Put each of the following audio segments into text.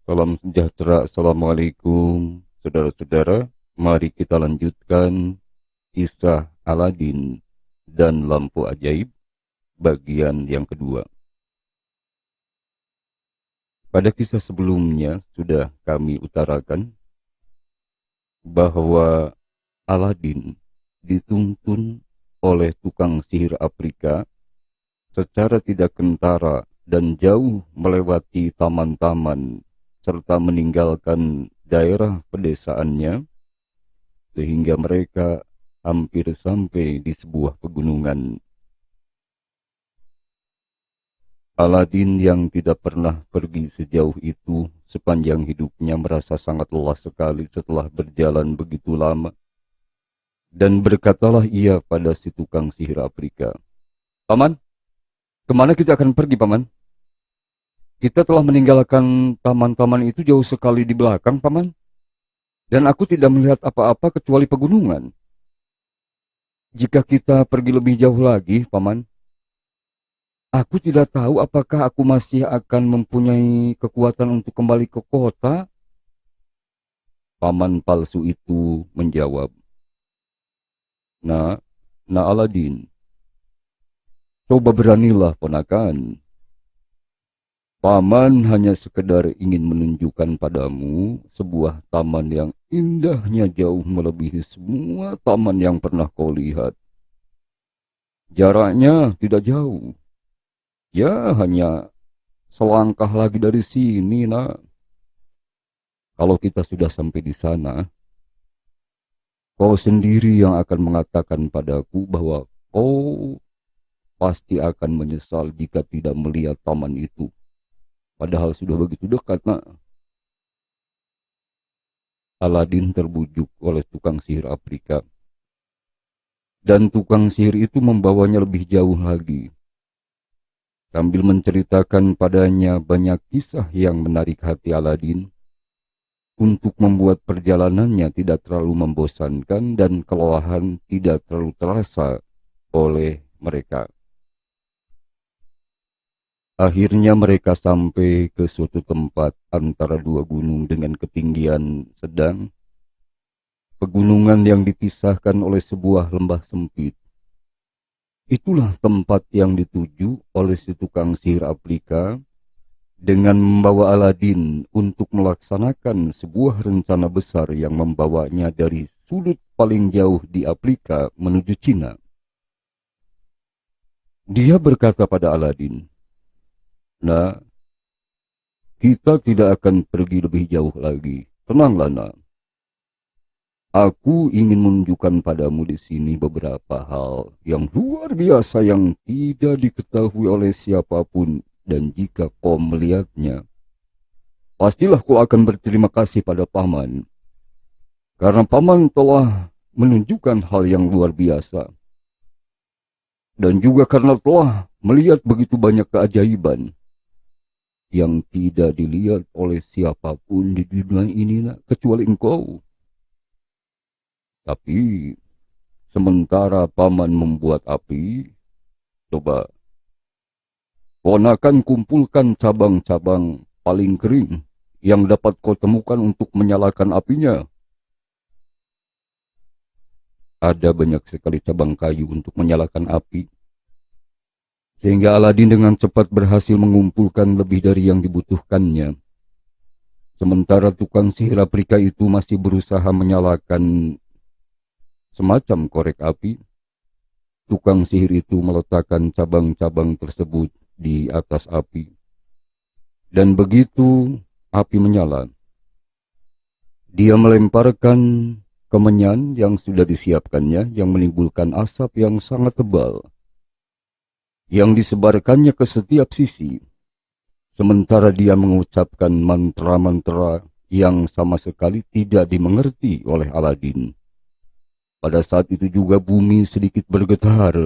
Salam sejahtera, Assalamualaikum, saudara-saudara. Mari kita lanjutkan kisah Aladin dan lampu ajaib bagian yang kedua. Pada kisah sebelumnya sudah kami utarakan bahwa Aladin dituntun oleh tukang sihir Afrika secara tidak kentara dan jauh melewati taman-taman serta meninggalkan daerah pedesaannya sehingga mereka hampir sampai di sebuah pegunungan. Aladin yang tidak pernah pergi sejauh itu sepanjang hidupnya merasa sangat lelah sekali setelah berjalan begitu lama. Dan berkatalah ia pada si tukang sihir Afrika, "Paman, kemana kita akan pergi, Paman? Kita telah meninggalkan taman-taman itu jauh sekali di belakang, Paman. Dan aku tidak melihat apa-apa kecuali pegunungan. Jika kita pergi lebih jauh lagi, Paman, aku tidak tahu apakah aku masih akan mempunyai kekuatan untuk kembali ke kota." Paman palsu itu menjawab, Nah, Aladin, coba beranilah, ponakan. Paman hanya sekedar ingin menunjukkan padamu sebuah taman yang indahnya jauh melebihi semua taman yang pernah kau lihat. Jaraknya tidak jauh. Ya, hanya selangkah lagi dari sini, nak. Kalau kita sudah sampai di sana, kau sendiri yang akan mengatakan padaku bahwa kau pasti akan menyesal jika tidak melihat taman itu. Padahal sudah begitu dekat, nak. Aladin terbujuk oleh tukang sihir Afrika. Dan tukang sihir itu membawanya lebih jauh lagi. Sambil menceritakan padanya banyak kisah yang menarik hati Aladin. Untuk membuat perjalanannya tidak terlalu membosankan dan kelelahan tidak terlalu terasa oleh mereka. Akhirnya mereka sampai ke suatu tempat antara dua gunung dengan ketinggian sedang. Pegunungan yang dipisahkan oleh sebuah lembah sempit. Itulah tempat yang dituju oleh si tukang sihir Afrika dengan membawa Aladin untuk melaksanakan sebuah rencana besar yang membawanya dari sudut paling jauh di Afrika menuju Cina. Dia berkata pada Aladin, "Nah, kita tidak akan pergi lebih jauh lagi. Tenanglah, nak. Aku ingin menunjukkan padamu di sini beberapa hal yang luar biasa yang tidak diketahui oleh siapapun, dan jika kau melihatnya, pastilah kau akan berterima kasih pada Paman. Karena Paman telah menunjukkan hal yang luar biasa. Dan juga karena telah melihat begitu banyak keajaiban yang tidak dilihat oleh siapapun di dunia ini, nak, kecuali engkau. Tapi sementara Paman membuat api, coba ponakan kumpulkan cabang-cabang paling kering yang dapat kau temukan untuk menyalakan apinya." Ada banyak sekali cabang kayu untuk menyalakan api, sehingga Aladin dengan cepat berhasil mengumpulkan lebih dari yang dibutuhkannya. Sementara tukang sihir Afrika itu masih berusaha menyalakan semacam korek api, tukang sihir itu meletakkan cabang-cabang tersebut di atas api. Dan begitu api menyala, dia melemparkan kemenyan yang sudah disiapkannya yang menimbulkan asap yang sangat tebal, yang disebarkannya ke setiap sisi. Sementara dia mengucapkan mantra-mantra yang sama sekali tidak dimengerti oleh Aladin. Pada saat itu juga bumi sedikit bergetar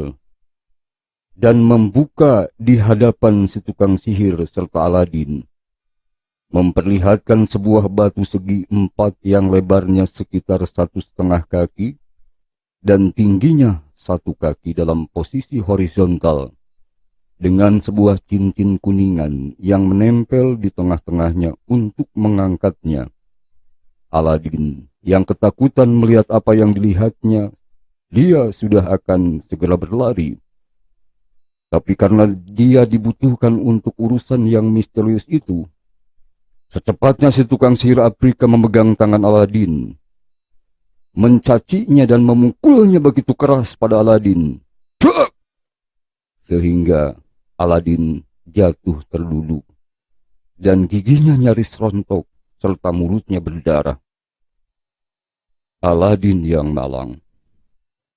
dan membuka di hadapan si tukang sihir serta Aladin, memperlihatkan sebuah batu segi 4 yang lebarnya sekitar 1,5 kaki dan tingginya 1 kaki dalam posisi horizontal dengan sebuah cincin kuningan yang menempel di tengah-tengahnya untuk mengangkatnya. Aladin yang ketakutan melihat apa yang dilihatnya, dia sudah akan segera berlari. Tapi karena dia dibutuhkan untuk urusan yang misterius itu, secepatnya si tukang sihir Afrika memegang tangan Aladin, mencacinya dan memukulnya begitu keras pada Aladin, sehingga Aladin jatuh terduduk dan giginya nyaris rontok serta mulutnya berdarah. Aladin yang malang.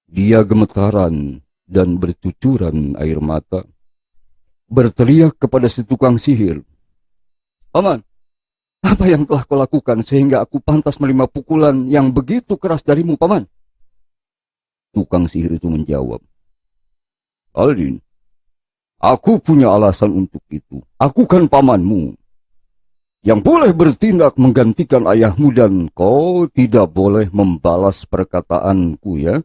Dia gemetaran dan bercucuran air mata, berteriak kepada si tukang sihir, "Paman, apa yang telah kau lakukan sehingga aku pantas menerima pukulan yang begitu keras darimu, Paman?" Tukang sihir itu menjawab, "Aladin, aku punya alasan untuk itu. Aku kan pamanmu, yang boleh bertindak menggantikan ayahmu, dan kau tidak boleh membalas perkataanku, ya."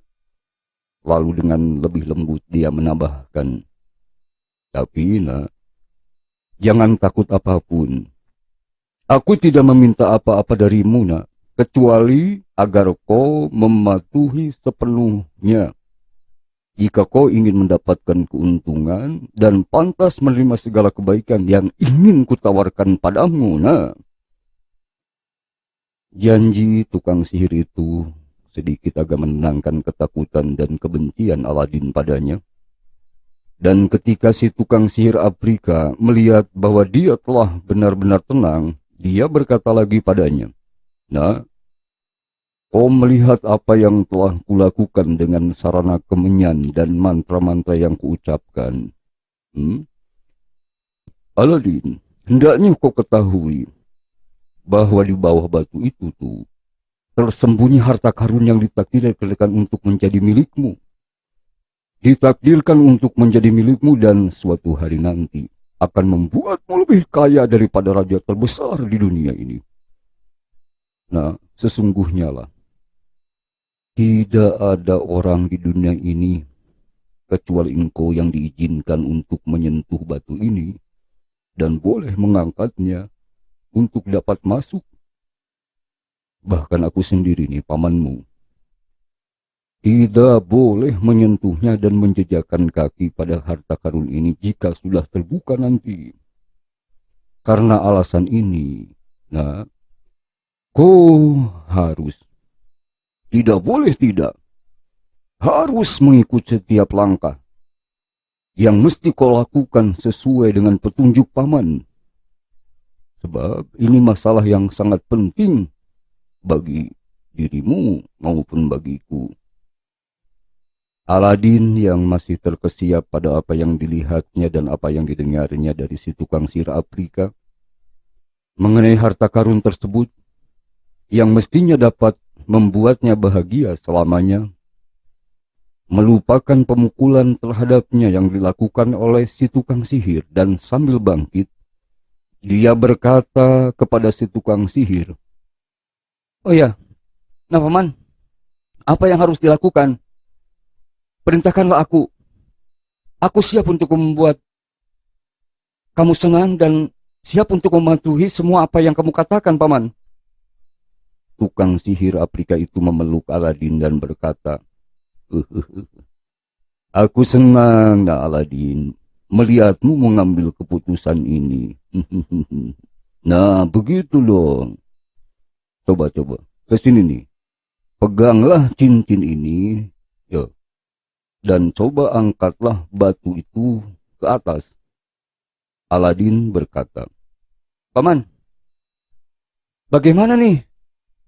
Lalu dengan lebih lembut dia menambahkan, "Tapi nak, jangan takut apapun. Aku tidak meminta apa-apa darimu, nak, kecuali agar kau mematuhi sepenuhnya. Jika kau ingin mendapatkan keuntungan dan pantas menerima segala kebaikan yang ingin kutawarkan padamu, nak." Janji tukang sihir itu sedikit agak menenangkan ketakutan dan kebencian Aladin padanya. Dan ketika si tukang sihir Afrika melihat bahwa dia telah benar-benar tenang, dia berkata lagi padanya, "Nah, kau melihat apa yang telah kulakukan dengan sarana kemenyan dan mantra-mantra yang kuucapkan. Aladin, hendaknya kau ketahui bahwa di bawah batu itu tuh tersembunyi harta karun yang ditakdirkan untuk menjadi milikmu. Ditakdirkan untuk menjadi milikmu dan suatu hari nanti akan membuatmu lebih kaya daripada raja terbesar di dunia ini. Nah, sesungguhnya lah, tidak ada orang di dunia ini kecuali engkau yang diizinkan untuk menyentuh batu ini dan boleh mengangkatnya untuk dapat masuk. Bahkan aku sendiri nih, pamanmu, tidak boleh menyentuhnya dan menjejakkan kaki pada harta karun ini jika sudah terbuka nanti. Karena alasan ini, nah, kau harus, tidak boleh tidak, harus mengikuti setiap langkah yang mesti kau lakukan sesuai dengan petunjuk paman. Sebab ini masalah yang sangat penting bagi dirimu maupun bagiku." Aladin yang masih terkesiap pada apa yang dilihatnya dan apa yang didengarnya dari si tukang sihir Afrika mengenai harta karun tersebut yang mestinya dapat membuatnya bahagia selamanya, melupakan pemukulan terhadapnya yang dilakukan oleh si tukang sihir, dan sambil bangkit, dia berkata kepada si tukang sihir, "Oh ya, nah paman, apa yang harus dilakukan? Perintahkanlah aku. Aku siap untuk membuat kamu senang dan siap untuk mematuhi semua apa yang kamu katakan, paman." Tukang sihir Afrika itu memeluk Aladin dan berkata, "Aku senang, nah Aladin, melihatmu mengambil keputusan ini. Nah, begitu dong. Coba, kesini nih. Peganglah cincin ini, ya, dan coba angkatlah batu itu ke atas." Aladin berkata, "Paman, bagaimana nih?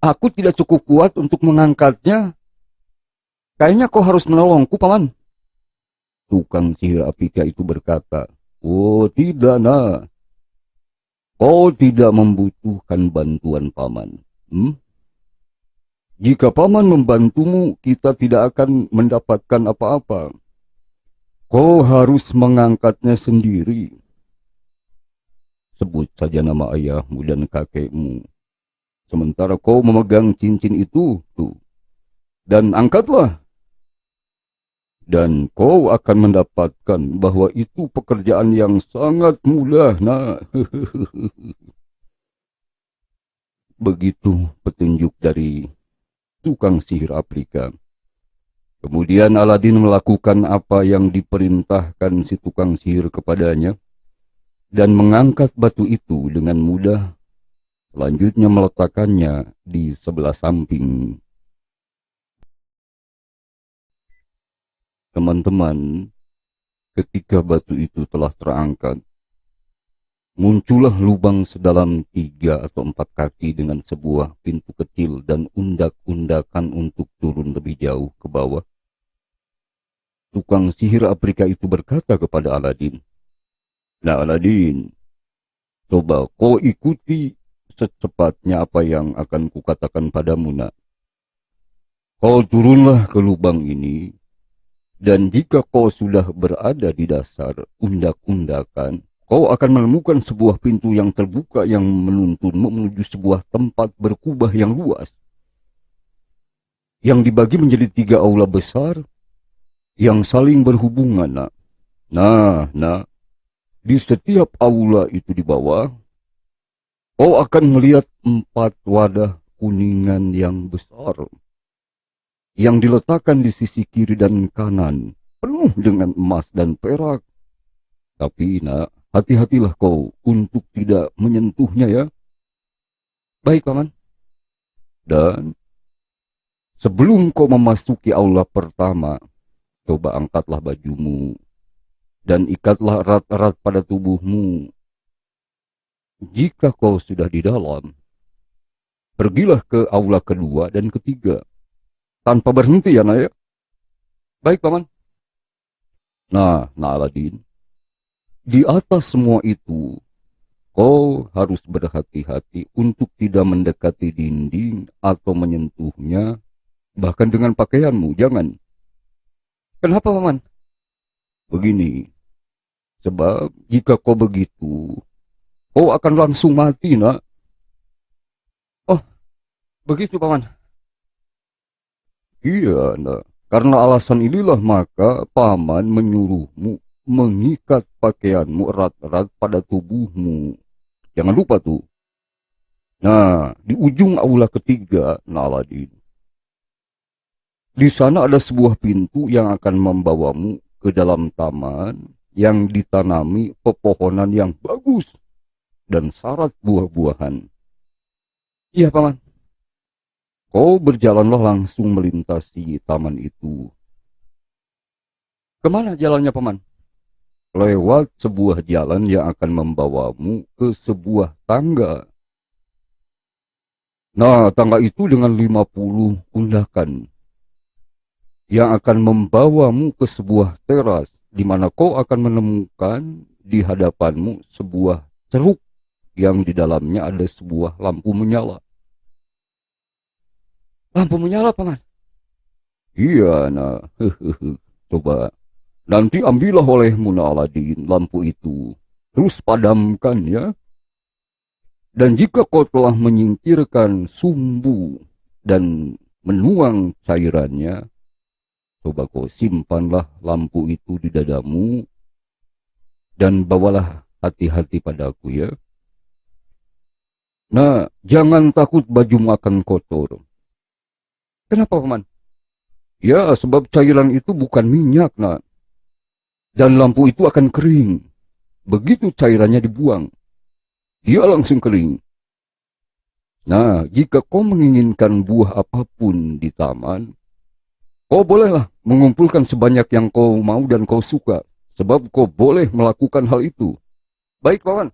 Aku tidak cukup kuat untuk mengangkatnya. Kayaknya kau harus menolongku, paman." Tukang sihir Afrika itu berkata, "Oh tidak, nak. Kau tidak membutuhkan bantuan paman. Jika paman membantumu, kita tidak akan mendapatkan apa-apa. Kau harus mengangkatnya sendiri. Sebut saja nama ayahmu dan kakekmu. Sementara kau memegang cincin itu, tuh, dan angkatlah. Dan kau akan mendapatkan bahwa itu pekerjaan yang sangat mudah, nak. Begitu petunjuk dari tukang sihir Afrika. Kemudian Aladin melakukan apa yang diperintahkan si tukang sihir kepadanya dan mengangkat batu itu dengan mudah. Selanjutnya meletakkannya di sebelah samping. Teman-teman, ketika batu itu telah terangkat, muncullah lubang sedalam 3 atau 4 kaki dengan sebuah pintu kecil dan undak-undakan untuk turun lebih jauh ke bawah. Tukang sihir Afrika itu berkata kepada Aladin, "Nah Aladin, coba kau ikuti secepatnya apa yang akan kukatakan padamu, nak. Kau turunlah ke lubang ini, dan jika kau sudah berada di dasar undak-undakan, kau akan menemukan sebuah pintu yang terbuka yang menuntunmu menuju sebuah tempat berkubah yang luas, yang dibagi menjadi 3 aula besar, yang saling berhubungan, nak. Nah, di setiap aula itu di bawah, kau akan melihat 4 wadah kuningan yang besar, yang diletakkan di sisi kiri dan kanan, penuh dengan emas dan perak. Tapi, nak, hati-hatilah kau untuk tidak menyentuhnya, ya." "Baik, Paman." "Dan sebelum kau memasuki aula pertama, coba angkatlah bajumu dan ikatlah erat-erat pada tubuhmu. Jika kau sudah di dalam, pergilah ke aula kedua dan ketiga, tanpa berhenti, ya, nak, ya." "Baik, Paman." Nah, Aladin, di atas semua itu, kau harus berhati-hati untuk tidak mendekati dinding atau menyentuhnya, bahkan dengan pakaianmu, jangan. "Kenapa, Paman?" "Begini, sebab jika kau begitu, kau akan langsung mati, nak." "Oh, begitu, Paman." "Iya, nak. Karena alasan inilah maka Paman menyuruhmu mengikat pakaianmu erat-erat pada tubuhmu. Jangan lupa tuh. Nah, di ujung aula ketiga, Aladin, di sana ada sebuah pintu yang akan membawamu ke dalam taman yang ditanami pepohonan yang bagus dan syarat buah-buahan." "Iya, Paman." "Kau berjalanlah langsung melintasi taman itu." "Kemana jalannya, Paman?" "Lewat sebuah jalan yang akan membawamu ke sebuah tangga. Nah, tangga itu dengan 50 undakan yang akan membawamu ke sebuah teras di mana kau akan menemukan di hadapanmu sebuah ceruk yang di dalamnya ada sebuah lampu menyala." "Lampu menyala, Paman?" "Iya, nah, coba nanti ambillah olehmu, Aladin, lampu itu, terus padamkan, ya. Dan jika kau telah menyingkirkan sumbu dan menuang cairannya, coba kau simpanlah lampu itu di dadamu dan bawalah hati-hati padaku, ya. Nah, jangan takut bajumu akan kotor." "Kenapa, Paman?" "Ya, sebab cairan itu bukan minyak, nak. Dan lampu itu akan kering. Begitu cairannya dibuang, dia langsung kering. Nah, jika kau menginginkan buah apapun di taman, kau bolehlah mengumpulkan sebanyak yang kau mau dan kau suka, sebab kau boleh melakukan hal itu." "Baik, Paman."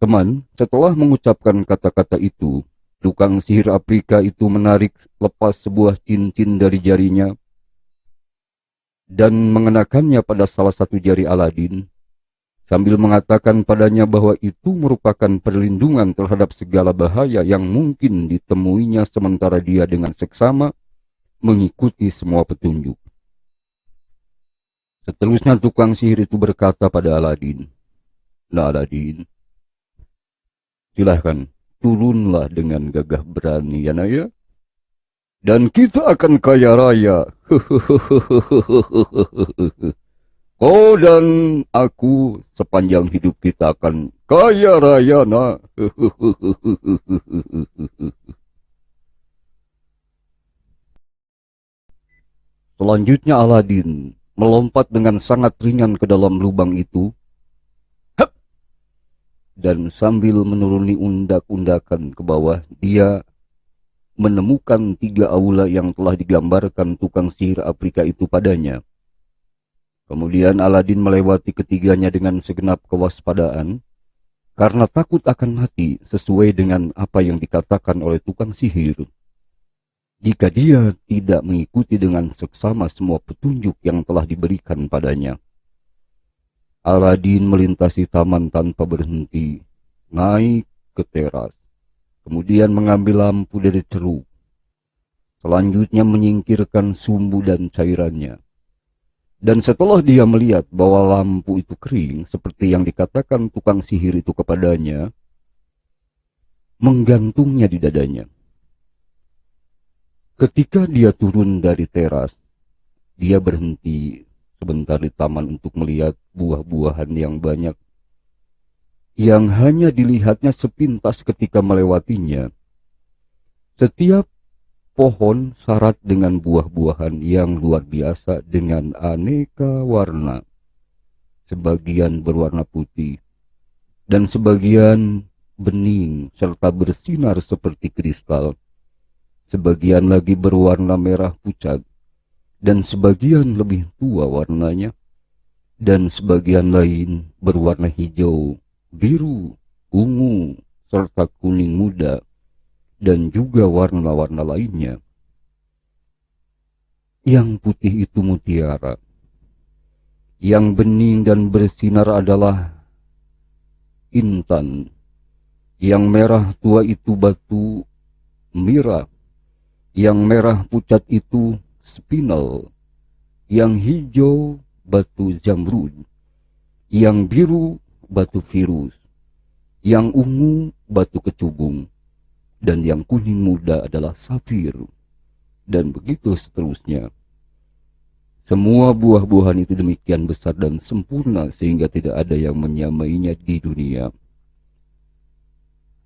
Teman, setelah mengucapkan kata-kata itu, tukang sihir Afrika itu menarik lepas sebuah cincin dari jarinya dan mengenakannya pada salah satu jari Aladin, sambil mengatakan padanya bahwa itu merupakan perlindungan terhadap segala bahaya yang mungkin ditemuinya sementara dia dengan seksama mengikuti semua petunjuk. Seterusnya tukang sihir itu berkata pada Aladin, "Nah, Aladin, silahkan turunlah dengan gagah berani, ya, nak, ya. Dan kita akan kaya raya. Kau dan aku sepanjang hidup kita akan kaya raya, nak. Selanjutnya Aladin melompat dengan sangat ringan ke dalam lubang itu, dan sambil menuruni undak-undakan ke bawah, dia menemukan 3 aula yang telah digambarkan tukang sihir Afrika itu padanya. Kemudian Aladin melewati ketiganya dengan segenap kewaspadaan, karena takut akan mati sesuai dengan apa yang dikatakan oleh tukang sihir. Jika dia tidak mengikuti dengan seksama semua petunjuk yang telah diberikan padanya. Aladin melintasi taman tanpa berhenti, naik ke teras, kemudian mengambil lampu dari ceruk. Selanjutnya menyingkirkan sumbu dan cairannya. Dan setelah dia melihat bahwa lampu itu kering, seperti yang dikatakan tukang sihir itu kepadanya, menggantungnya di dadanya. Ketika dia turun dari teras, dia berhenti sebentar di taman untuk melihat buah-buahan yang banyak, yang hanya dilihatnya sepintas ketika melewatinya. Setiap pohon syarat dengan buah-buahan yang luar biasa dengan aneka warna. Sebagian berwarna putih, dan sebagian bening serta bersinar seperti kristal. Sebagian lagi berwarna merah pucat, dan sebagian lebih tua warnanya, dan sebagian lain berwarna hijau, biru, ungu, serta kuning muda, dan juga warna-warna lainnya. Yang putih itu mutiara, yang bening dan bersinar adalah intan, yang merah tua itu batu mira, yang merah pucat itu spinel, yang hijau batu zamrud, yang biru batu virus, yang ungu batu kecubung, dan yang kuning muda adalah safir, dan begitu seterusnya. Semua buah-buahan itu demikian besar dan sempurna sehingga tidak ada yang menyamainya di dunia.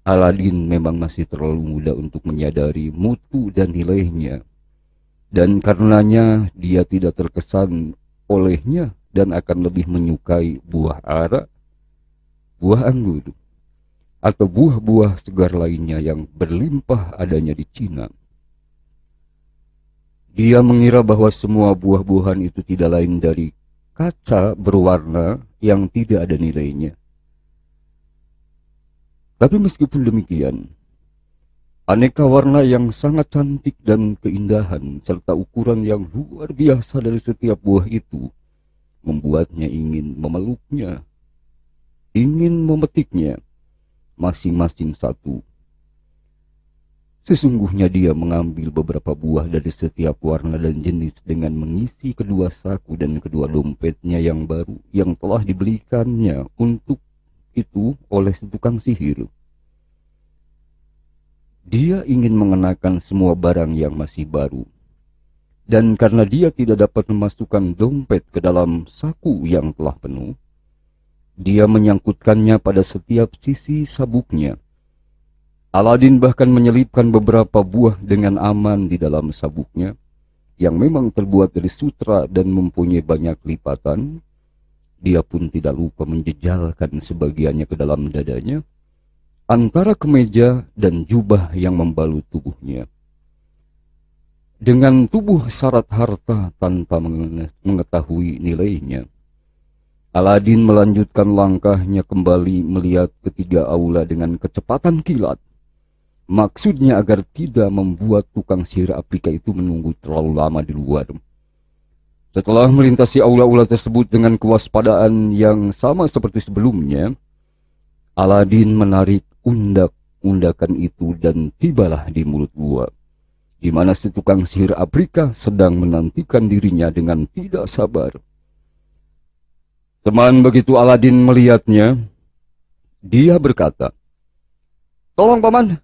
Aladin memang masih terlalu muda untuk menyadari mutu dan nilainya, dan karenanya dia tidak terkesan olehnya dan akan lebih menyukai buah ara, buah anggur, atau buah-buah segar lainnya yang berlimpah adanya di Cina. Dia mengira bahwa semua buah-buahan itu tidak lain dari kaca berwarna yang tidak ada nilainya. Tapi meskipun demikian, aneka warna yang sangat cantik dan keindahan serta ukuran yang luar biasa dari setiap buah itu membuatnya ingin memeluknya, ingin memetiknya, masing-masing satu. Sesungguhnya dia mengambil beberapa buah dari setiap warna dan jenis dengan mengisi kedua saku dan kedua dompetnya yang baru yang telah dibelikannya untuk itu oleh si tukang sihir. Dia ingin mengenakan semua barang yang masih baru. Dan karena dia tidak dapat memasukkan dompet ke dalam saku yang telah penuh, dia menyangkutkannya pada setiap sisi sabuknya. Aladin bahkan menyelipkan beberapa buah dengan aman di dalam sabuknya, yang memang terbuat dari sutra dan mempunyai banyak lipatan. Dia pun tidak lupa menjejalkan sebagiannya ke dalam dadanya, antara kemeja dan jubah yang membalut tubuhnya. Dengan tubuh syarat harta tanpa mengetahui nilainya, Aladin melanjutkan langkahnya kembali melihat ketiga aula dengan kecepatan kilat. Maksudnya agar tidak membuat tukang sihir Afrika itu menunggu terlalu lama di luar. Setelah melintasi aula-aula tersebut dengan kewaspadaan yang sama seperti sebelumnya, Aladin menarik undak-undakan itu dan tibalah di mulut gua, di mana si tukang sihir Afrika sedang menantikan dirinya dengan tidak sabar. Teman, begitu Aladin melihatnya, dia berkata, "Tolong paman,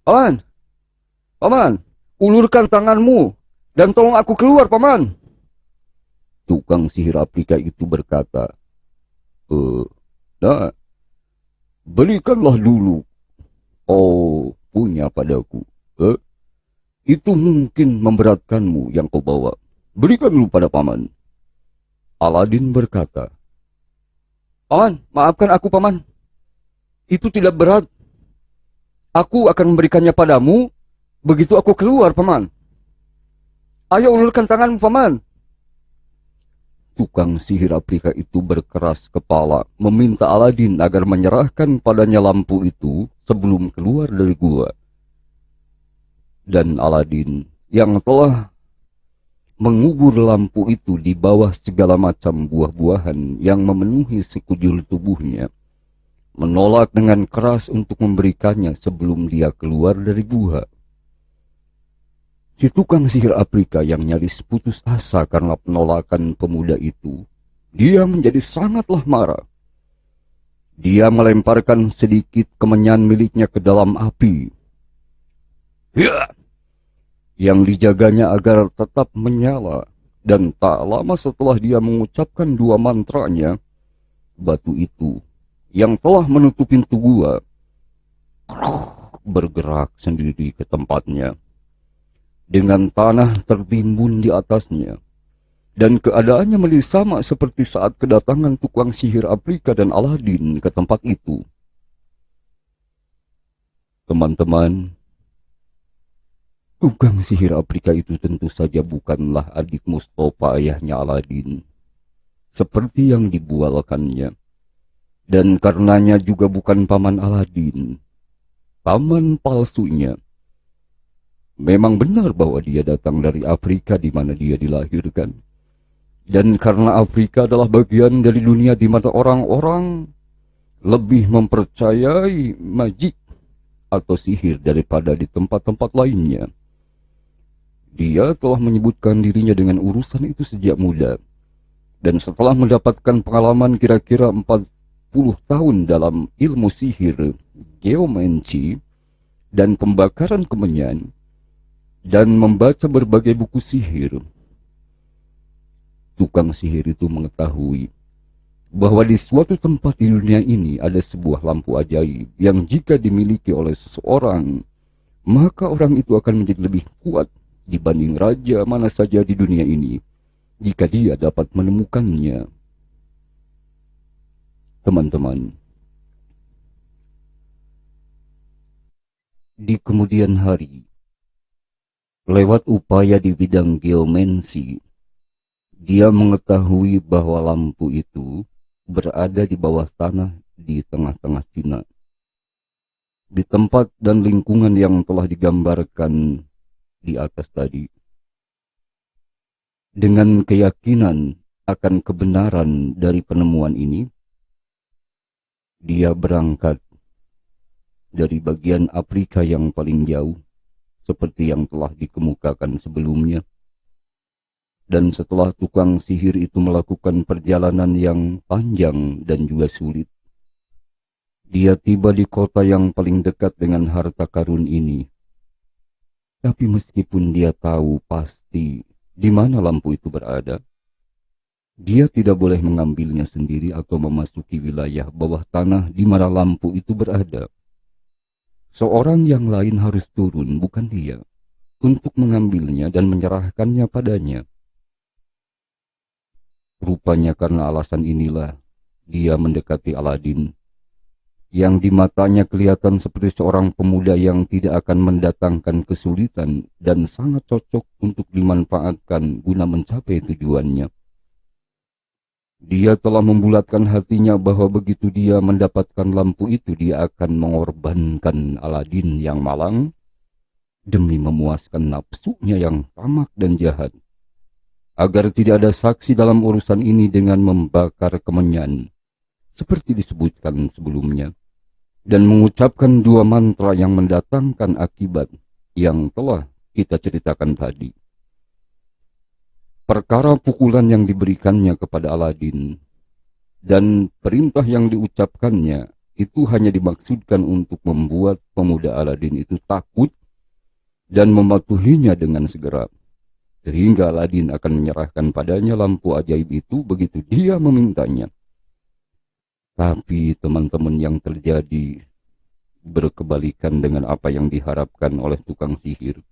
paman, paman, Ulurkan tanganmu dan tolong aku keluar, Paman. Tukang sihir Afrika itu berkata, Nah, berikanlah dulu. Oh, punya padaku. Itu mungkin memberatkanmu yang kau bawa. Berikan dulu pada Paman. Aladin berkata, Paman, maafkan aku, Paman. Itu tidak berat. Aku akan memberikannya padamu begitu aku keluar, Paman. Ayo ulurkan tanganmu, Paman. Tukang sihir Afrika itu berkeras kepala, meminta Aladin agar menyerahkan padanya lampu itu sebelum keluar dari gua. Dan Aladin yang telah mengubur lampu itu di bawah segala macam buah-buahan yang memenuhi sekujur tubuhnya, menolak dengan keras untuk memberikannya sebelum dia keluar dari gua. Si tukang sihir Afrika yang nyaris putus asa karena penolakan pemuda itu, dia menjadi sangatlah marah. Dia melemparkan sedikit kemenyan miliknya ke dalam api, yang dijaganya agar tetap menyala, dan tak lama setelah dia mengucapkan dua mantranya, batu itu yang telah menutup pintu gua bergerak sendiri ke tempatnya, dengan tanah tertimbun di atasnya, dan keadaannya menjadi sama seperti saat kedatangan tukang sihir Afrika dan Aladin ke tempat itu. Teman-teman, tukang sihir Afrika itu tentu saja bukanlah adik Mustafa ayahnya Aladin, seperti yang dibualkannya. Dan karenanya juga bukan paman Aladin, paman palsunya. Memang benar bahwa dia datang dari Afrika di mana dia dilahirkan. Dan karena Afrika adalah bagian dari dunia di mana orang-orang lebih mempercayai magik atau sihir daripada di tempat-tempat lainnya, dia telah menyebutkan dirinya dengan urusan itu sejak muda. Dan setelah mendapatkan pengalaman kira-kira 40 tahun dalam ilmu sihir, geomancy, dan pembakaran kemenyan, dan membaca berbagai buku sihir, tukang sihir itu mengetahui bahwa di suatu tempat di dunia ini ada sebuah lampu ajaib yang jika dimiliki oleh seseorang, maka orang itu akan menjadi lebih kuat dibanding raja mana saja di dunia ini jika dia dapat menemukannya. Teman-teman, di kemudian hari, lewat upaya di bidang geomancy, dia mengetahui bahwa lampu itu berada di bawah tanah di tengah-tengah Cina, di tempat dan lingkungan yang telah digambarkan di atas tadi. Dengan keyakinan akan kebenaran dari penemuan ini, dia berangkat dari bagian Afrika yang paling jauh, seperti yang telah dikemukakan sebelumnya. Dan setelah tukang sihir itu melakukan perjalanan yang panjang dan juga sulit, dia tiba di kota yang paling dekat dengan harta karun ini. Tapi meskipun dia tahu pasti di mana lampu itu berada, dia tidak boleh mengambilnya sendiri atau memasuki wilayah bawah tanah di mana lampu itu berada. Seorang yang lain harus turun, bukan dia, untuk mengambilnya dan menyerahkannya padanya. Rupanya karena alasan inilah dia mendekati Aladin, yang di matanya kelihatan seperti seorang pemuda yang tidak akan mendatangkan kesulitan dan sangat cocok untuk dimanfaatkan guna mencapai tujuannya. Dia telah membulatkan hatinya bahwa begitu dia mendapatkan lampu itu, dia akan mengorbankan Aladin yang malang demi memuaskan nafsunya yang tamak dan jahat, agar tidak ada saksi dalam urusan ini dengan membakar kemenyan, seperti disebutkan sebelumnya, dan mengucapkan dua mantra yang mendatangkan akibat yang telah kita ceritakan tadi. Perkara pukulan yang diberikannya kepada Aladin dan perintah yang diucapkannya itu hanya dimaksudkan untuk membuat pemuda Aladin itu takut dan mematuhinya dengan segera, sehingga Aladin akan menyerahkan padanya lampu ajaib itu begitu dia memintanya. Tapi teman-teman, yang terjadi berkebalikan dengan apa yang diharapkan oleh tukang sihir.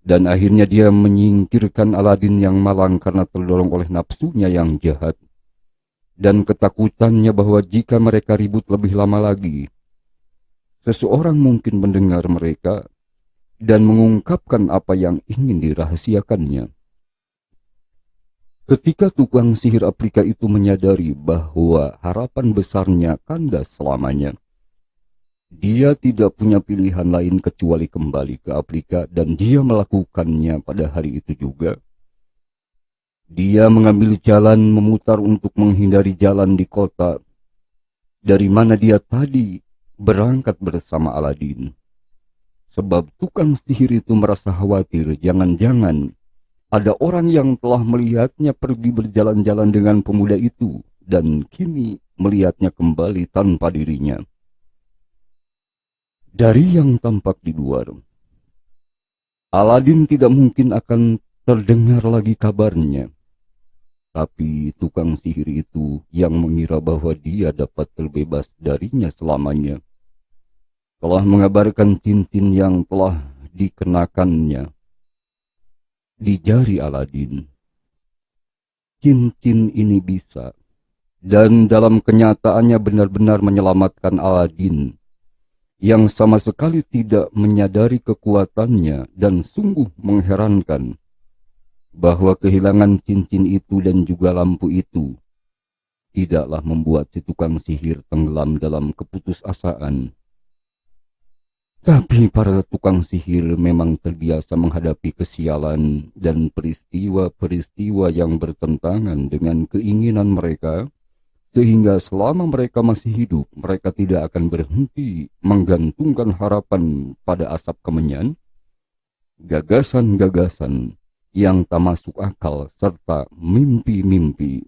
Dan akhirnya dia menyingkirkan Aladin yang malang karena terdorong oleh nafsunya yang jahat dan ketakutannya bahwa jika mereka ribut lebih lama lagi, seseorang mungkin mendengar mereka dan mengungkapkan apa yang ingin dirahasiakannya. Ketika tukang sihir Afrika itu menyadari bahwa harapan besarnya kandas selamanya, dia tidak punya pilihan lain kecuali kembali ke Afrika, dan dia melakukannya pada hari itu juga. Dia mengambil jalan memutar untuk menghindari jalan di kota dari mana dia tadi berangkat bersama Aladin. Sebab tukang sihir itu merasa khawatir jangan-jangan ada orang yang telah melihatnya pergi berjalan-jalan dengan pemuda itu dan kini melihatnya kembali tanpa dirinya. Dari yang tampak di luar, Aladin tidak mungkin akan terdengar lagi kabarnya. Tapi tukang sihir itu yang mengira bahwa dia dapat terbebas darinya selamanya, telah mengabarkan cincin yang telah dikenakannya di jari Aladin. Cincin ini bisa, dan dalam kenyataannya benar-benar menyelamatkan Aladin, yang sama sekali tidak menyadari kekuatannya, dan sungguh mengherankan bahwa kehilangan cincin itu dan juga lampu itu tidaklah membuat si tukang sihir tenggelam dalam keputusasaan. Tapi para tukang sihir memang terbiasa menghadapi kesialan dan peristiwa-peristiwa yang bertentangan dengan keinginan mereka, sehingga selama mereka masih hidup, mereka tidak akan berhenti menggantungkan harapan pada asap kemenyan, gagasan-gagasan yang tak masuk akal, serta mimpi-mimpi.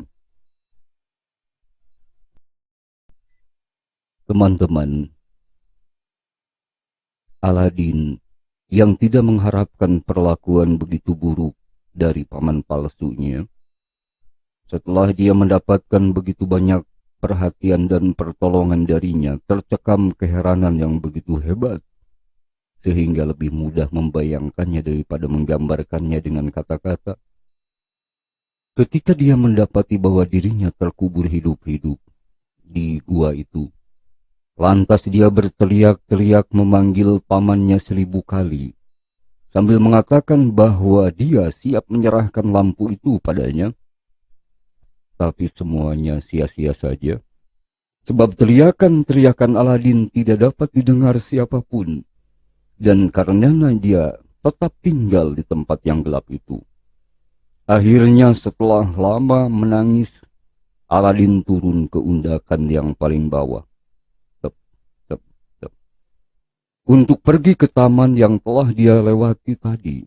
Teman-teman, Aladin yang tidak mengharapkan perlakuan begitu buruk dari paman palsunya, setelah dia mendapatkan begitu banyak perhatian dan pertolongan darinya, tercekam keheranan yang begitu hebat, sehingga lebih mudah membayangkannya daripada menggambarkannya dengan kata-kata. Ketika dia mendapati bahwa dirinya terkubur hidup-hidup di gua itu, lantas dia berteriak-teriak memanggil pamannya 1000 kali, sambil mengatakan bahwa dia siap menyerahkan lampu itu padanya. Tapi semuanya sia-sia saja, sebab teriakan-teriakan Aladin tidak dapat didengar siapapun, dan karenanya dia tetap tinggal di tempat yang gelap itu. Akhirnya setelah lama menangis, Aladin turun ke undakan yang paling bawah, untuk pergi ke taman yang telah dia lewati tadi,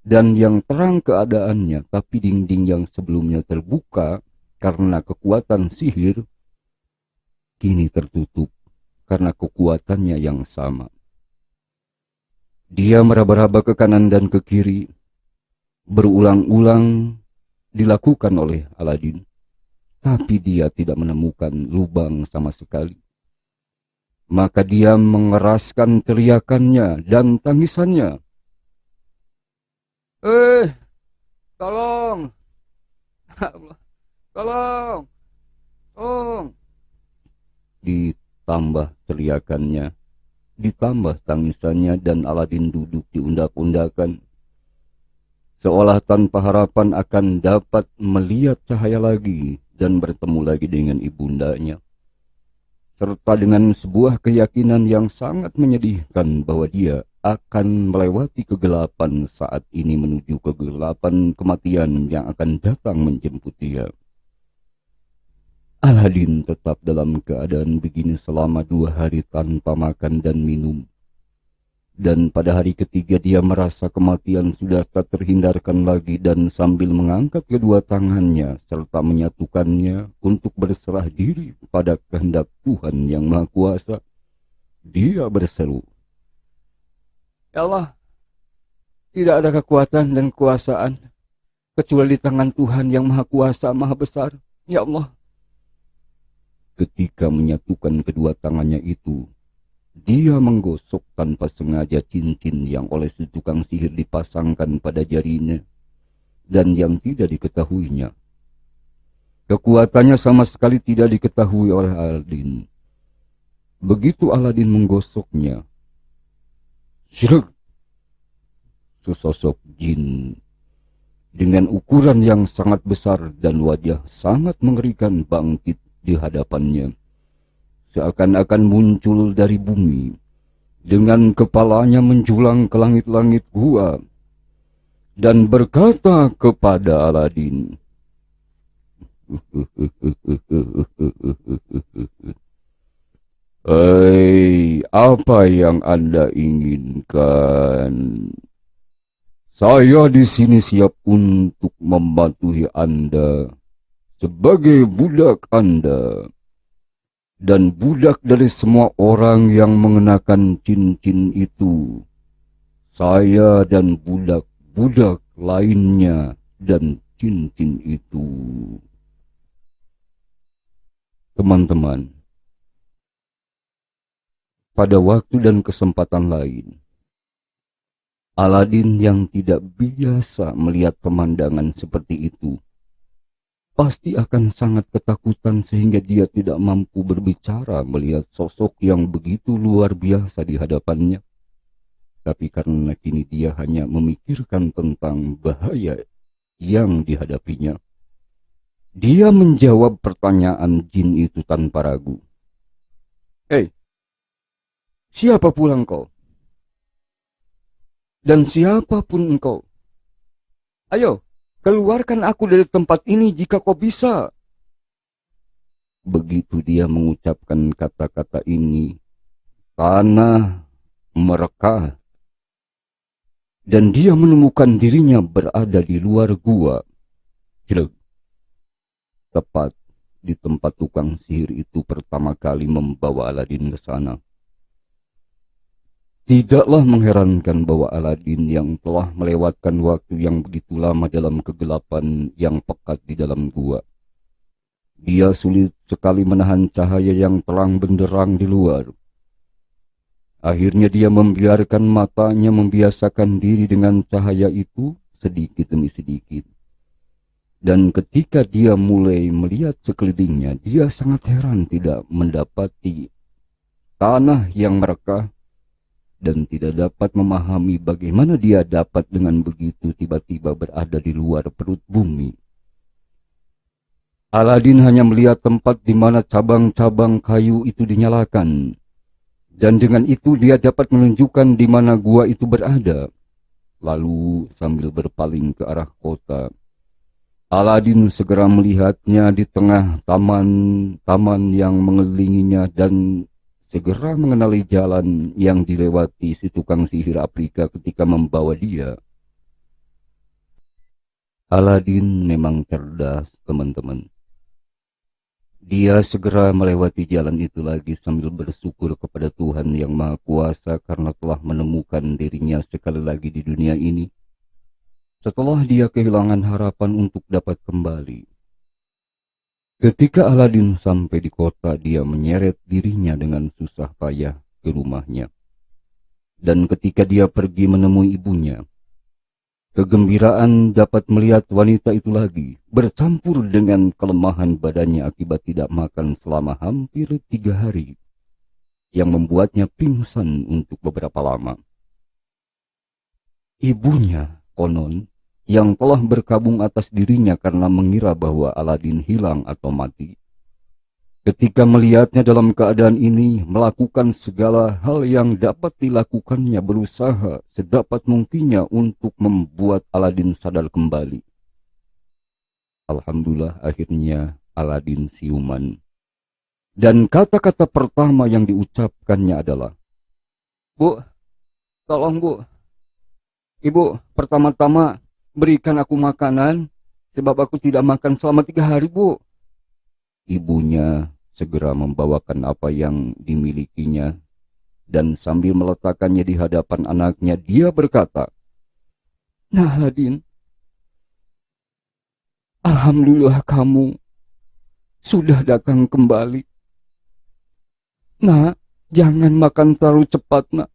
dan yang terang keadaannya, tapi dinding yang sebelumnya terbuka karena kekuatan sihir, kini tertutup karena kekuatannya yang sama. Dia meraba-raba ke kanan dan ke kiri, berulang-ulang dilakukan oleh Aladin, tapi dia tidak menemukan lubang sama sekali. Maka dia mengeraskan teriakannya dan tangisannya. Tolong! Tolong! Tolong! Ditambah teriakannya, ditambah tangisannya, dan Aladin duduk di undak-undakan, seolah tanpa harapan akan dapat melihat cahaya lagi dan bertemu lagi dengan ibundanya, serta dengan sebuah keyakinan yang sangat menyedihkan bahwa dia akan melewati kegelapan saat ini menuju kegelapan kematian yang akan datang menjemput dia. Aladin tetap dalam keadaan begini selama 2 hari tanpa makan dan minum. Dan pada hari ketiga dia merasa kematian sudah tak terhindarkan lagi, dan sambil mengangkat kedua tangannya serta menyatukannya untuk berserah diri pada kehendak Tuhan yang Maha Kuasa, dia berseru, "Ya Allah, Tidak ada kekuatan dan kekuasaan kecuali di tangan Tuhan yang Maha Kuasa, Maha Besar. Ya Allah. Ketika menyatukan kedua tangannya itu, dia menggosok tanpa sengaja cincin yang oleh si tukang sihir dipasangkan pada jarinya dan yang tidak diketahuinya. Kekuatannya sama sekali tidak diketahui oleh Aladin. Begitu Aladin menggosoknya, syuruk, sesosok jin dengan ukuran yang sangat besar dan wajah sangat mengerikan bangkit di hadapannya, seakan-akan muncul dari bumi, dengan kepalanya menjulang ke langit-langit gua, dan berkata kepada Aladin, "Hei, apa yang Anda inginkan? Saya di sini siap untuk membantu Anda sebagai budak Anda dan budak dari semua orang yang mengenakan cincin itu. Saya dan budak-budak lainnya dan cincin itu." Teman-teman, pada waktu dan kesempatan lain, Aladin yang tidak biasa melihat pemandangan seperti itu pasti akan sangat ketakutan sehingga dia tidak mampu berbicara melihat sosok yang begitu luar biasa di hadapannya. Tapi karena kini dia hanya memikirkan tentang bahaya yang dihadapinya, dia menjawab pertanyaan jin itu tanpa ragu. "Hei, siapa pula engkau? Dan siapapun engkau, ayo, keluarkan aku dari tempat ini jika kau bisa." Begitu dia mengucapkan kata-kata ini, tanah merekah, dan dia menemukan dirinya berada di luar gua. Tepat di tempat tukang sihir itu pertama kali membawa Aladin ke sana. Tidaklah mengherankan bahwa Aladin yang telah melewatkan waktu yang begitu lama dalam kegelapan yang pekat di dalam gua, dia sulit sekali menahan cahaya yang terang benderang di luar. Akhirnya dia membiarkan matanya membiasakan diri dengan cahaya itu sedikit demi sedikit. Dan ketika dia mulai melihat sekelilingnya, dia sangat heran tidak mendapati tanah yang merekah dan tidak dapat memahami bagaimana dia dapat dengan begitu tiba-tiba berada di luar perut bumi. Aladin hanya melihat tempat di mana cabang-cabang kayu itu dinyalakan, dan dengan itu dia dapat menunjukkan di mana gua itu berada. Lalu sambil berpaling ke arah kota, Aladin segera melihatnya di tengah taman-taman yang mengelilinginya dan segera mengenali jalan yang dilewati si tukang sihir Afrika ketika membawa dia. Aladin memang cerdas, teman-teman. Dia segera melewati jalan itu lagi sambil bersyukur kepada Tuhan yang Maha Kuasa karena telah menemukan dirinya sekali lagi di dunia ini, setelah dia kehilangan harapan untuk dapat kembali. Ketika Aladin sampai di kota, dia menyeret dirinya dengan susah payah ke rumahnya. Dan ketika dia pergi menemui ibunya, kegembiraan dapat melihat wanita itu lagi, bercampur dengan kelemahan badannya akibat tidak makan selama hampir 3 hari, yang membuatnya pingsan untuk beberapa lama. Ibunya, konon, yang telah berkabung atas dirinya karena mengira bahwa Aladin hilang atau mati, ketika melihatnya dalam keadaan ini, melakukan segala hal yang dapat dilakukannya, berusaha sedapat mungkinnya untuk membuat Aladin sadar kembali. Alhamdulillah akhirnya Aladin siuman. Dan kata-kata pertama yang diucapkannya adalah, "Bu, tolong Bu. Ibu, pertama-tama berikan aku makanan, sebab aku tidak makan selama 3 hari, Bu." Ibunya segera membawakan apa yang dimilikinya, dan sambil meletakkannya di hadapan anaknya, dia berkata, Nah, Aladin, alhamdulillah kamu sudah datang kembali. Nah, jangan makan terlalu cepat, nak.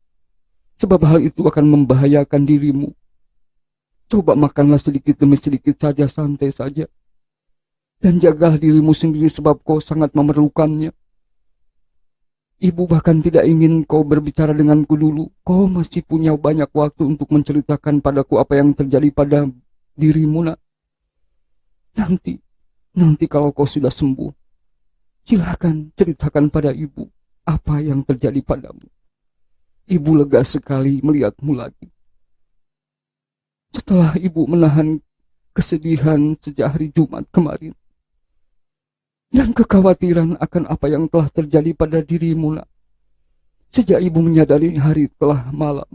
Sebab hal itu akan membahayakan dirimu. Coba makanlah sedikit demi sedikit saja, santai saja. Dan jagalah dirimu sendiri sebab kau sangat memerlukannya. Ibu bahkan tidak ingin kau berbicara denganku dulu. Kau masih punya banyak waktu untuk menceritakan padaku apa yang terjadi pada dirimu, nak. Nanti kalau kau sudah sembuh, silakan ceritakan pada ibu apa yang terjadi padamu. Ibu lega sekali melihatmu lagi. Setelah ibu menahan kesedihan sejak hari Jumat kemarin, dan kekhawatiran akan apa yang telah terjadi pada dirimu, nak. Sejak ibu menyadari hari telah malam,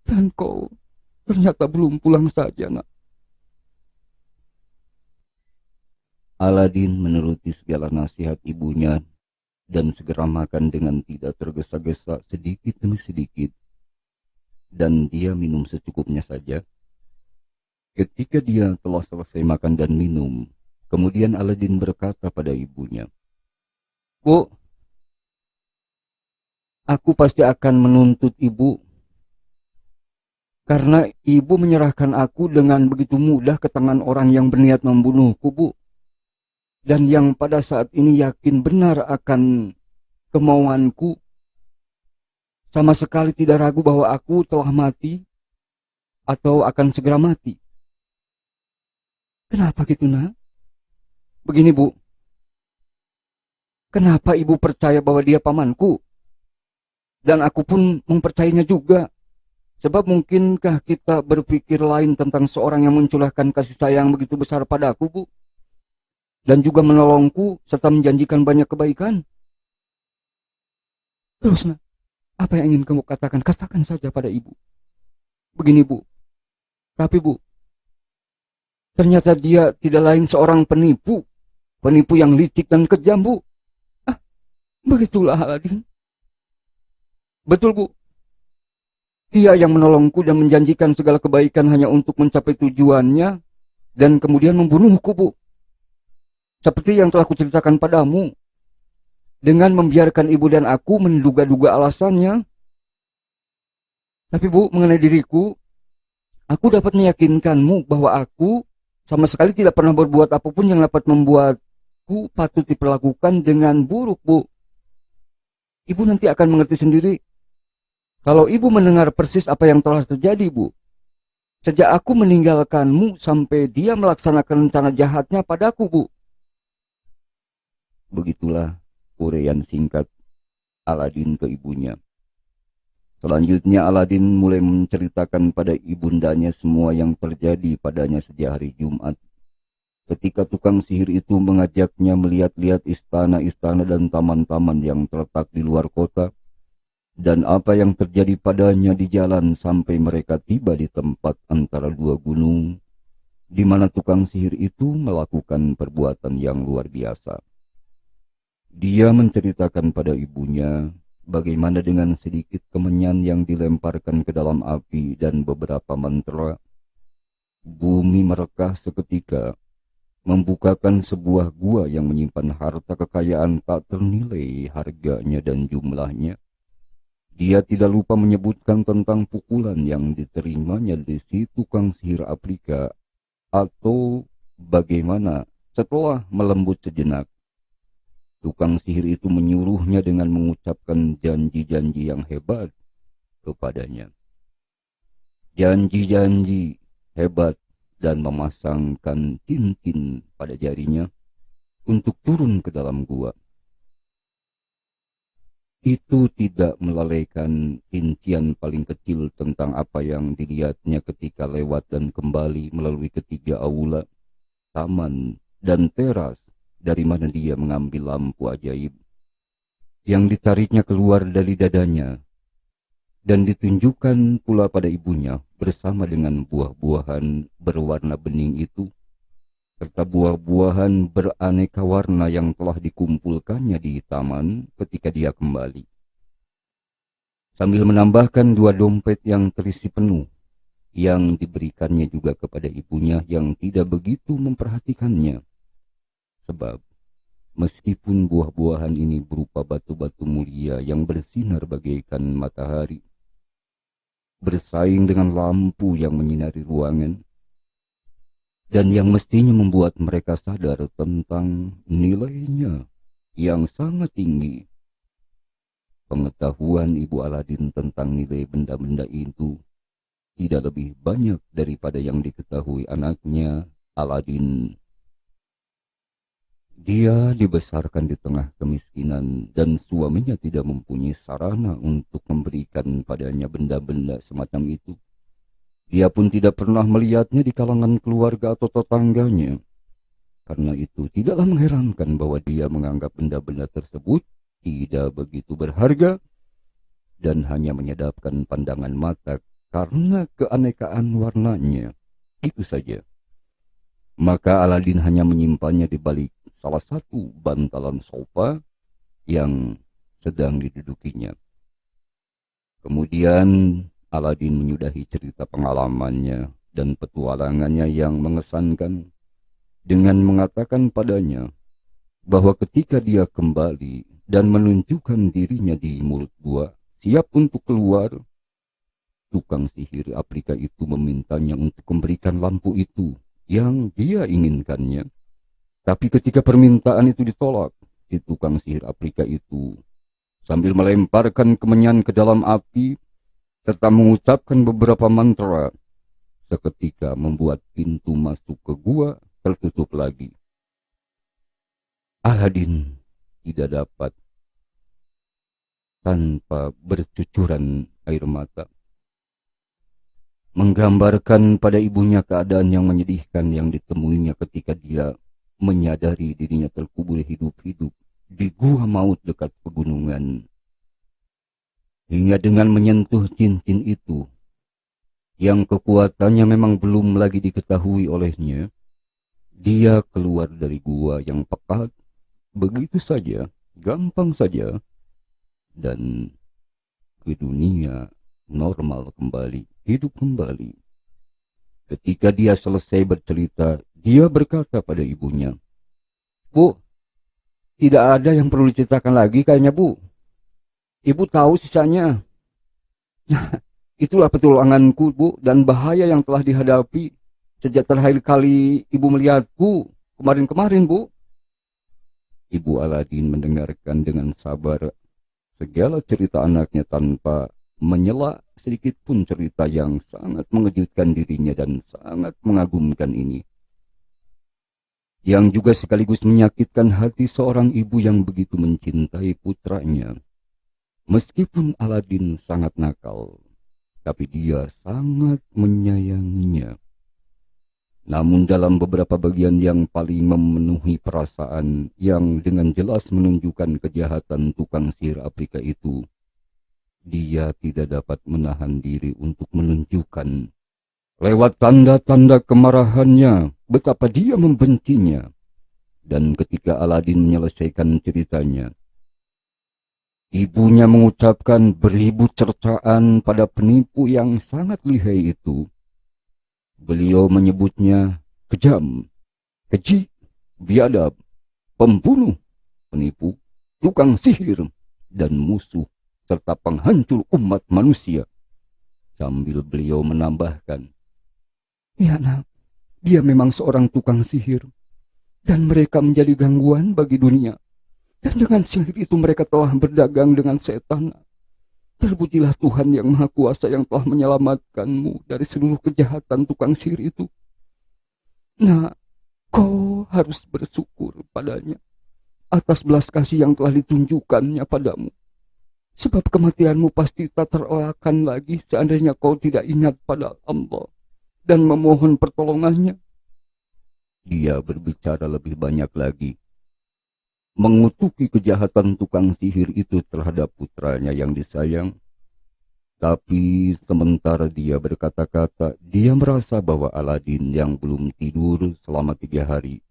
dan kau ternyata belum pulang saja, nak. Aladin menuruti segala nasihat ibunya dan segera makan dengan tidak tergesa-gesa sedikit demi sedikit. Dan dia minum secukupnya saja. Ketika dia telah selesai makan dan minum, kemudian Aladin berkata pada ibunya, "Bu, aku pasti akan menuntut ibu karena ibu menyerahkan aku dengan begitu mudah ke tangan orang yang berniat membunuhku, Bu. Dan yang pada saat ini yakin benar akan kemauanku, sama sekali tidak ragu bahwa aku telah mati atau akan segera mati." Kenapa gitu, nak? Begini, Bu. Kenapa ibu percaya bahwa dia pamanku? Dan aku pun mempercayainya juga. Sebab mungkinkah kita berpikir lain tentang seorang yang mencurahkan kasih sayang begitu besar padaku, Bu? Dan juga menolongku serta menjanjikan banyak kebaikan. Terus, nak, apa yang ingin kamu katakan? Katakan saja pada ibu. Begini, Bu. Tapi, Bu, ternyata dia tidak lain seorang penipu. Penipu yang licik dan kejam, Bu. Begitulah, Aladin. Betul, Bu. Dia yang menolongku dan menjanjikan segala kebaikan hanya untuk mencapai tujuannya dan kemudian membunuhku, Bu. Seperti yang telah kuceritakan padamu. Dengan membiarkan ibu dan aku menduga-duga alasannya. Tapi, Bu, mengenai diriku, aku dapat meyakinkanmu bahwa aku sama sekali tidak pernah berbuat apapun yang dapat membuatku patut diperlakukan dengan buruk, Bu. Ibu nanti akan mengerti sendiri kalau ibu mendengar persis apa yang telah terjadi, Bu. Sejak aku meninggalkanmu sampai dia melaksanakan rencana jahatnya padaku, Bu. Begitulah uraian singkat Aladin ke ibunya. Selanjutnya Aladin mulai menceritakan pada ibundanya semua yang terjadi padanya sejak hari Jumat. Ketika tukang sihir itu mengajaknya melihat-lihat istana-istana dan taman-taman yang terletak di luar kota, dan apa yang terjadi padanya di jalan sampai mereka tiba di tempat antara dua gunung, di mana tukang sihir itu melakukan perbuatan yang luar biasa. Dia menceritakan pada ibunya bagaimana dengan sedikit kemenyan yang dilemparkan ke dalam api dan beberapa mantra, bumi merekah seketika, membukakan sebuah gua yang menyimpan harta kekayaan tak ternilai harganya dan jumlahnya. Dia tidak lupa menyebutkan tentang pukulan yang diterimanya di si tukang sihir Afrika, atau bagaimana setelah melembut sejenak, tukang sihir itu menyuruhnya dengan mengucapkan janji-janji yang hebat kepadanya. Janji-janji hebat dan memasangkan cincin pada jarinya untuk turun ke dalam gua. Itu tidak melalaikan rincian paling kecil tentang apa yang dilihatnya ketika lewat dan kembali melalui ketiga aula, taman, dan teras dari mana dia mengambil lampu ajaib yang ditariknya keluar dari dadanya dan ditunjukkan pula pada ibunya bersama dengan buah-buahan berwarna bening itu, serta buah-buahan beraneka warna yang telah dikumpulkannya di taman ketika dia kembali. Sambil menambahkan 2 dompet yang terisi penuh yang diberikannya juga kepada ibunya yang tidak begitu memperhatikannya. Sebab meskipun buah-buahan ini berupa batu-batu mulia yang bersinar bagaikan matahari, bersaing dengan lampu yang menyinari ruangan, dan yang mestinya membuat mereka sadar tentang nilainya yang sangat tinggi. Pengetahuan Ibu Aladin tentang nilai benda-benda itu tidak lebih banyak daripada yang diketahui anaknya, Aladin. Dia dibesarkan di tengah kemiskinan dan suaminya tidak mempunyai sarana untuk memberikan padanya benda-benda semacam itu. Dia pun tidak pernah melihatnya di kalangan keluarga atau tetangganya. Karena itu tidaklah mengherankan bahwa dia menganggap benda-benda tersebut tidak begitu berharga dan hanya menyedapkan pandangan mata karena keanekaan warnanya. Itu saja. Maka Aladin hanya menyimpannya di balik salah satu bantalan sofa yang sedang didudukinya. Kemudian Aladin menyudahi cerita pengalamannya dan petualangannya yang mengesankan dengan mengatakan padanya bahwa ketika dia kembali dan menunjukkan dirinya di mulut gua, siap untuk keluar, tukang sihir Afrika itu memintanya untuk memberikan lampu itu yang dia inginkannya. Tapi ketika permintaan itu ditolak, si tukang sihir Afrika itu sambil melemparkan kemenyan ke dalam api serta mengucapkan beberapa mantra, seketika membuat pintu masuk ke gua tertutup lagi. Aladin tidak dapat tanpa bercucuran air mata menggambarkan pada ibunya keadaan yang menyedihkan yang ditemuinya ketika dia menyadari dirinya terkubur hidup-hidup di gua maut dekat pegunungan. Hingga dengan menyentuh cincin itu, yang kekuatannya memang belum lagi diketahui olehnya, dia keluar dari gua yang pekat, begitu saja, gampang saja, dan ke dunia normal kembali, hidup kembali. Ketika dia selesai bercerita, dia berkata pada ibunya, "Bu, tidak ada yang perlu diceritakan lagi kayaknya, Bu. Ibu tahu sisanya." Itulah petualanganku, Bu, dan bahaya yang telah dihadapi sejak terakhir kali Ibu melihatku kemarin-kemarin, Bu. Ibu Aladin mendengarkan dengan sabar segala cerita anaknya tanpa menyela sedikit pun cerita yang sangat mengejutkan dirinya dan sangat mengagumkan ini. Yang juga sekaligus menyakitkan hati seorang ibu yang begitu mencintai putranya. Meskipun Aladin sangat nakal, tapi dia sangat menyayanginya. Namun dalam beberapa bagian yang paling memenuhi perasaan yang dengan jelas menunjukkan kejahatan tukang sihir Afrika itu, dia tidak dapat menahan diri untuk menunjukkan lewat tanda-tanda kemarahannya betapa dia membencinya. Dan ketika Aladin menyelesaikan ceritanya, ibunya mengucapkan beribu cercaan pada penipu yang sangat lihai itu. Beliau menyebutnya kejam, keji, biadab, pembunuh, penipu, tukang sihir, dan musuh, serta penghancur umat manusia. Sambil beliau menambahkan, "Ya nak, dia memang seorang tukang sihir, dan mereka menjadi gangguan bagi dunia. Dan dengan sihir itu mereka telah berdagang dengan setan. Terpujilah Tuhan yang Maha Kuasa yang telah menyelamatkanmu dari seluruh kejahatan tukang sihir itu. Nah, kau harus bersyukur padanya atas belas kasih yang telah ditunjukkannya padamu. Sebab kematianmu pasti tak terelakkan lagi seandainya kau tidak ingat pada Allah dan memohon pertolongannya." Dia berbicara lebih banyak lagi, mengutuki kejahatan tukang sihir itu terhadap putranya yang disayang. Tapi sementara dia berkata-kata, dia merasa bahwa Aladin yang belum tidur selama 3 hari,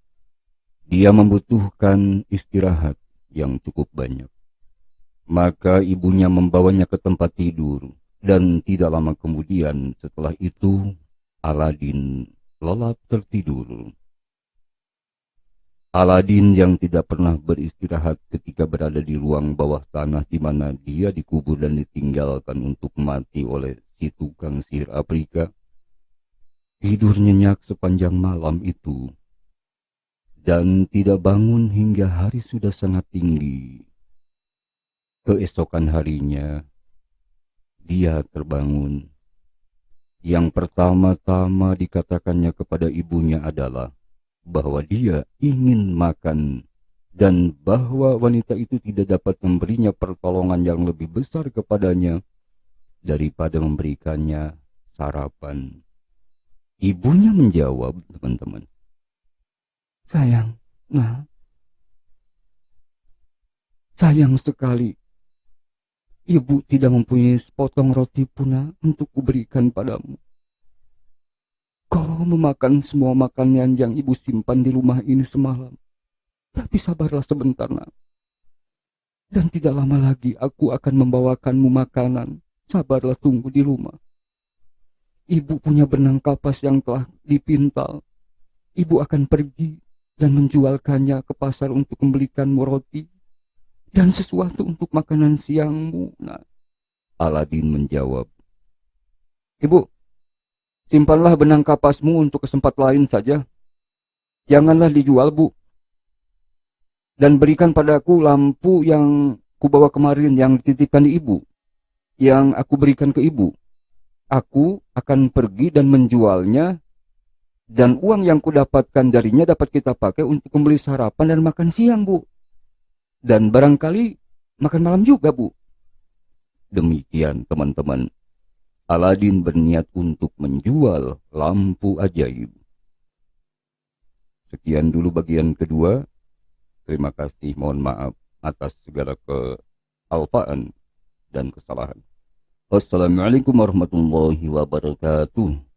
dia membutuhkan istirahat yang cukup banyak. Maka ibunya membawanya ke tempat tidur Dan tidak lama kemudian setelah itu, Aladin lelap tertidur. Aladin yang tidak pernah beristirahat ketika berada di ruang bawah tanah di mana dia dikubur dan ditinggalkan untuk mati oleh si tukang sihir Afrika, tidur nyenyak sepanjang malam itu dan tidak bangun hingga hari sudah sangat tinggi. Keesokan harinya, dia terbangun. Yang pertama-tama dikatakannya kepada ibunya adalah bahwa dia ingin makan dan bahwa wanita itu tidak dapat memberinya pertolongan yang lebih besar kepadanya daripada memberikannya sarapan. Ibunya menjawab, teman-teman, "Sayang, nah, sayang sekali. Ibu tidak mempunyai sepotong roti pun untuk kuberikan padamu. Kau memakan semua makanan yang ibu simpan di rumah ini semalam. Tapi sabarlah sebentar, nak. Dan tidak lama lagi aku akan membawakanmu makanan. Sabarlah tunggu di rumah. Ibu punya benang kapas yang telah dipintal. Ibu akan pergi dan menjualkannya ke pasar untuk membelikanmu roti dan sesuatu untuk makanan siangmu, nak." Aladin menjawab, "Ibu, simpanlah benang kapasmu untuk kesempat lain saja. Janganlah dijual, Bu. Dan berikan padaku lampu yang kubawa kemarin yang dititipkan di ibu, yang aku berikan ke ibu. Aku akan pergi dan menjualnya, dan uang yang kudapatkan darinya dapat kita pakai untuk membeli sarapan dan makan siang, Bu. Dan barangkali makan malam juga, Bu." Demikian, teman-teman. Aladin berniat untuk menjual lampu ajaib. Sekian dulu bagian kedua. Terima kasih, mohon maaf atas segala kealpaan dan kesalahan. Wassalamualaikum warahmatullahi wabarakatuh.